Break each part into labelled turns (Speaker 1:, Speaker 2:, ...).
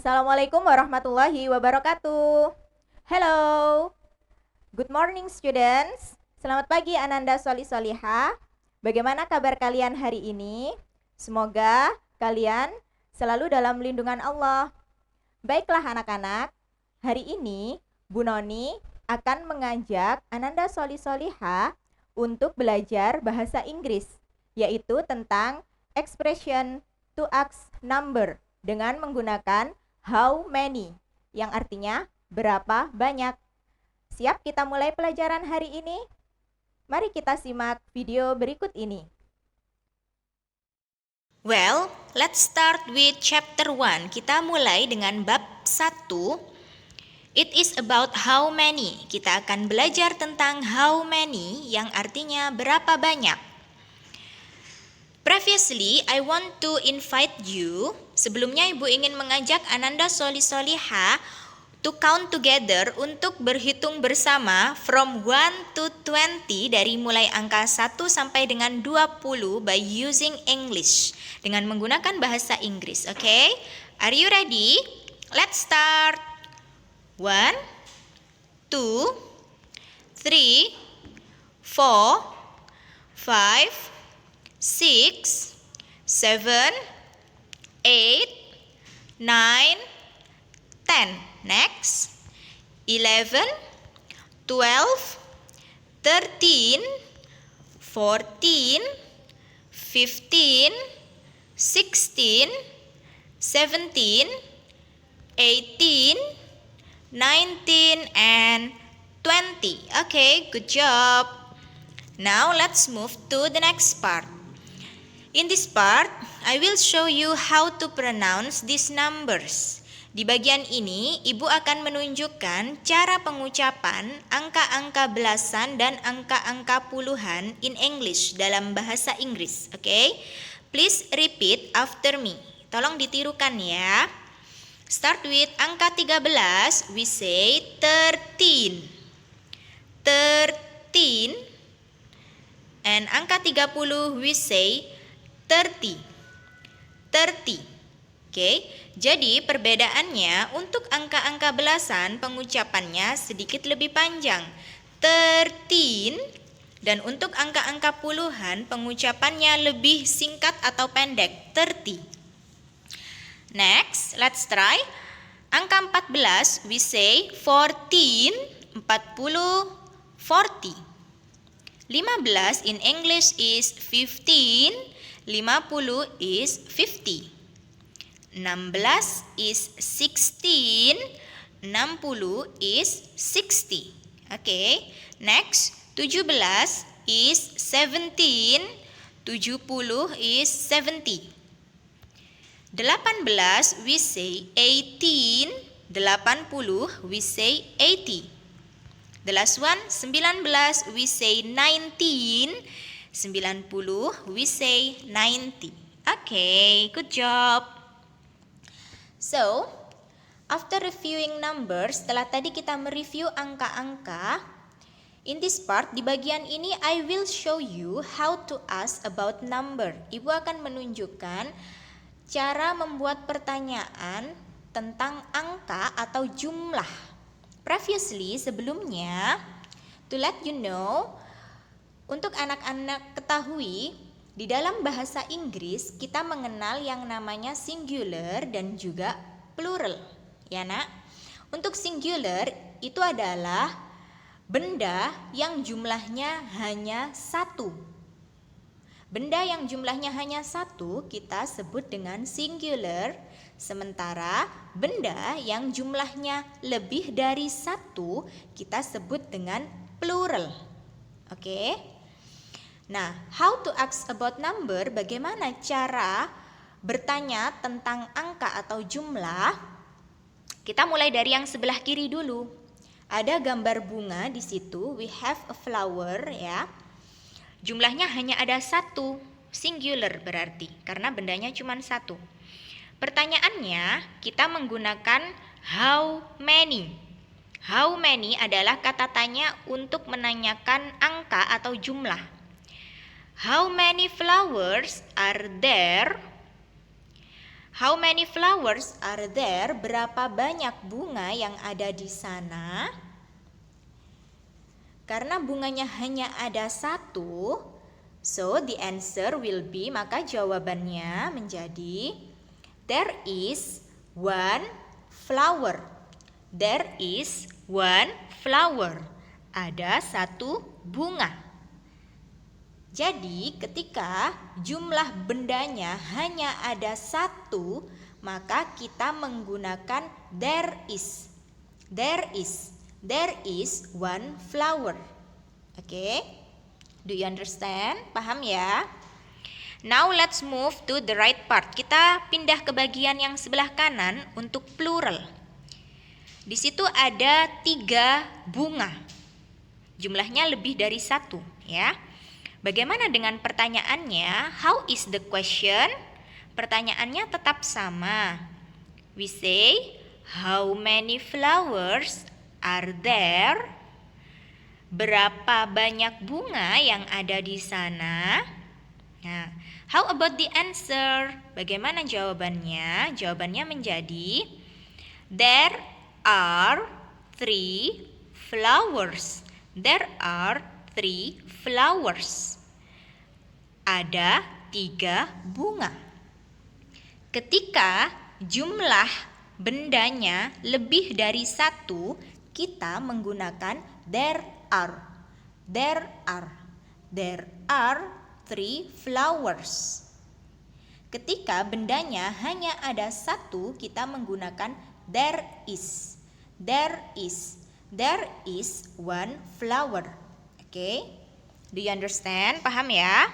Speaker 1: Assalamualaikum warahmatullahi wabarakatuh. Hello, good morning students. Selamat pagi Ananda Soli Soliha. Bagaimana kabar kalian hari ini? Semoga kalian selalu dalam lindungan Allah. Baiklah anak-anak, hari ini Bu Noni akan mengajak Ananda Soli Soliha untuk belajar bahasa Inggris, yaitu tentang expression to ask number dengan menggunakan how many, yang artinya berapa banyak. Siap kita mulai pelajaran hari ini? Mari kita simak video berikut ini.
Speaker 2: Well, let's start with chapter 1. Kita mulai dengan bab 1. It is about how many. Kita akan belajar tentang how many yang artinya berapa banyak. Previously, I want to invite you. Sebelumnya Ibu ingin mengajak Ananda Soli Soliha to count together untuk berhitung bersama from 1 to 20 dari mulai angka 1 sampai dengan 20 by using English. Dengan menggunakan bahasa Inggris, okay? Are you ready? Let's start. 1, 2, 3, 4, 5, 6, 7, 8, 9, 10. Next. 11, 12, 13, 14, 15, 16, 17, 18, 19, and 20. Okay, good job. Now let's move to the next part. In this part, I will show you how to pronounce these numbers. Di bagian ini, Ibu akan menunjukkan cara pengucapan angka-angka belasan dan angka-angka puluhan in English dalam bahasa Inggris. Okay? Please repeat after me. Tolong ditirukan ya. Start with angka 13, we say 13. 13. And angka 30, we say 30. 30. Oke, jadi perbedaannya untuk angka-angka belasan pengucapannya sedikit lebih panjang. 13. Dan untuk angka-angka puluhan pengucapannya lebih singkat atau pendek. 30. Next, let's try. Angka 14, we say 14, 40, 40. 15 in English is 15, 50 is 50. 16 is 16, 60 is 60. Okay, next 17 is 17, 70 is 70. 18 we say 18, 80 we say 80. The last one, 19 we say 19, 90 we say 90. Okay, good job. So, after reviewing numbers, setelah tadi kita mereview angka-angka, in this part, di bagian ini I will show you how to ask about number. Ibu akan menunjukkan cara membuat pertanyaan tentang angka atau jumlah. Previously, sebelumnya, to let you know, untuk anak-anak ketahui, di dalam bahasa Inggris kita mengenal yang namanya singular dan juga plural. Ya nak? Untuk singular itu adalah benda yang jumlahnya hanya satu. Benda yang jumlahnya hanya satu kita sebut dengan singular. Sementara benda yang jumlahnya lebih dari satu kita sebut dengan plural. Oke? Nah, how to ask about number, bagaimana cara bertanya tentang angka atau jumlah? Kita mulai dari yang sebelah kiri dulu. Ada gambar bunga di situ, we have a flower ya. Jumlahnya hanya ada satu, singular berarti, karena bendanya cuma satu. Pertanyaannya, kita menggunakan how many. How many adalah kata tanya untuk menanyakan angka atau jumlah. How many flowers are there? How many flowers are there? Berapa banyak bunga yang ada di sana? Karena bunganya hanya ada satu, so the answer will be, maka jawabannya menjadi there is one flower. There is one flower. Ada satu bunga. Jadi ketika jumlah bendanya hanya ada satu, maka kita menggunakan there is. There is one flower. Oke? Do you understand? Paham ya? Now let's move to the right part. Kita pindah ke bagian yang sebelah kanan untuk plural. Di situ ada 3 bunga. Jumlahnya lebih dari 1, ya. Bagaimana dengan pertanyaannya? How is the question? Pertanyaannya tetap sama. We say, how many flowers are there? Berapa banyak bunga yang ada di sana? Nah, how about the answer? Bagaimana jawabannya? Jawabannya menjadi there are 3 flowers. There are 3 flowers. Ada 3 bunga. Ketika jumlah bendanya lebih dari 1, kita menggunakan there are. There are 3 flowers. Ketika bendanya hanya ada 1, kita menggunakan there is. There is one flower. Oke? Do you understand? Paham ya?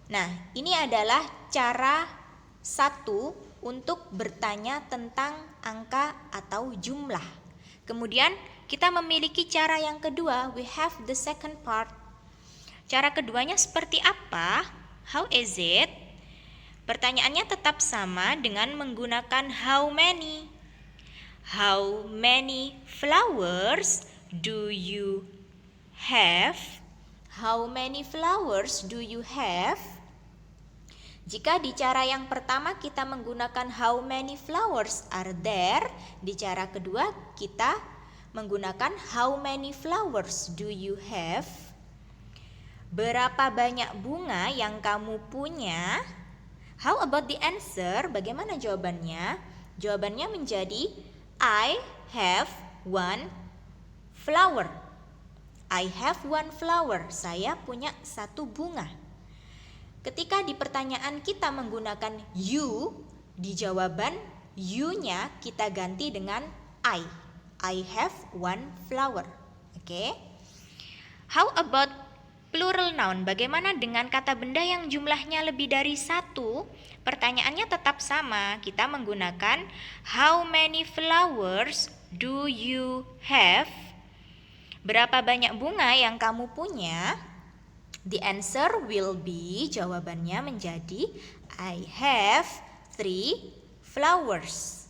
Speaker 2: Nah, ini adalah cara 1 untuk bertanya tentang angka atau jumlah. Kemudian kita memiliki cara yang kedua. We have the second part. Cara keduanya seperti apa? How is it? Pertanyaannya tetap sama dengan menggunakan how many. How many flowers do you have? How many flowers do you have? Jika di cara yang pertama kita menggunakan how many flowers are there, di cara kedua kita menggunakan how many flowers do you have? Berapa banyak bunga yang kamu punya? How about the answer? Bagaimana jawabannya? Jawabannya menjadi I have one flower. I have one flower. Saya punya 1 bunga. Ketika di pertanyaan kita menggunakan you, di jawaban you-nya kita ganti dengan I. I have one flower. Oke? How about plural noun? Bagaimana dengan kata benda yang jumlahnya lebih dari 1? Pertanyaannya tetap sama. Kita menggunakan how many flowers do you have? Berapa banyak bunga yang kamu punya? The answer will be, jawabannya menjadi I have 3 flowers.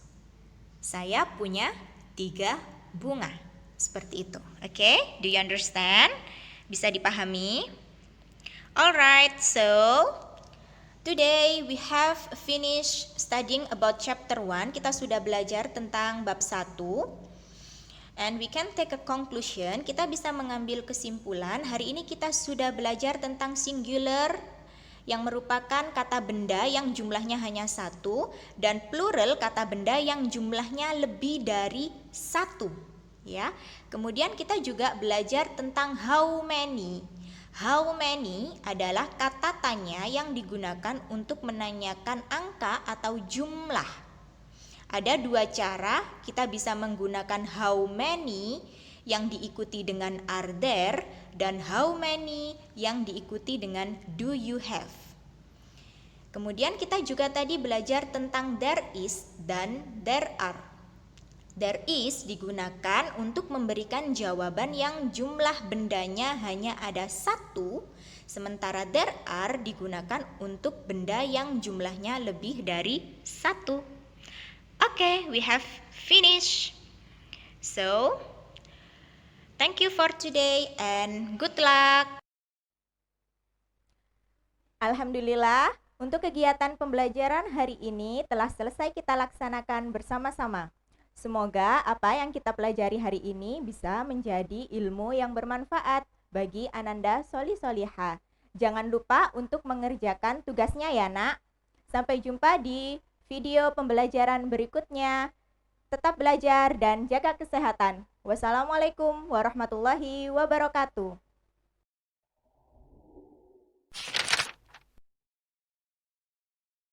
Speaker 2: Saya punya 3 bunga. Seperti itu. Oke? Do you understand? Bisa dipahami? Alright, so today we have finished studying about chapter 1. Kita sudah belajar tentang bab 1. And we can take a conclusion. Kita bisa mengambil kesimpulan. Hari ini kita sudah belajar tentang singular yang merupakan kata benda yang jumlahnya hanya 1, dan plural kata benda yang jumlahnya lebih dari 1. Ya. Kemudian kita juga belajar tentang how many. How many adalah kata tanya yang digunakan untuk menanyakan angka atau jumlah. Ada 2 cara kita bisa menggunakan how many yang diikuti dengan are there, dan how many yang diikuti dengan do you have. Kemudian kita juga tadi belajar tentang there is dan there are. There is digunakan untuk memberikan jawaban yang jumlah bendanya hanya ada 1, sementara there are digunakan untuk benda yang jumlahnya lebih dari 1. Okay, we have finished. So, thank you for today and good luck.
Speaker 1: Alhamdulillah, Untuk kegiatan pembelajaran hari ini telah selesai kita laksanakan bersama-sama. Semoga apa yang kita pelajari hari ini bisa menjadi ilmu yang bermanfaat bagi Ananda Soli Soliha. Jangan lupa untuk mengerjakan tugasnya ya nak. Sampai jumpa di video pembelajaran berikutnya. Tetap belajar dan jaga kesehatan. Wassalamualaikum warahmatullahi wabarakatuh.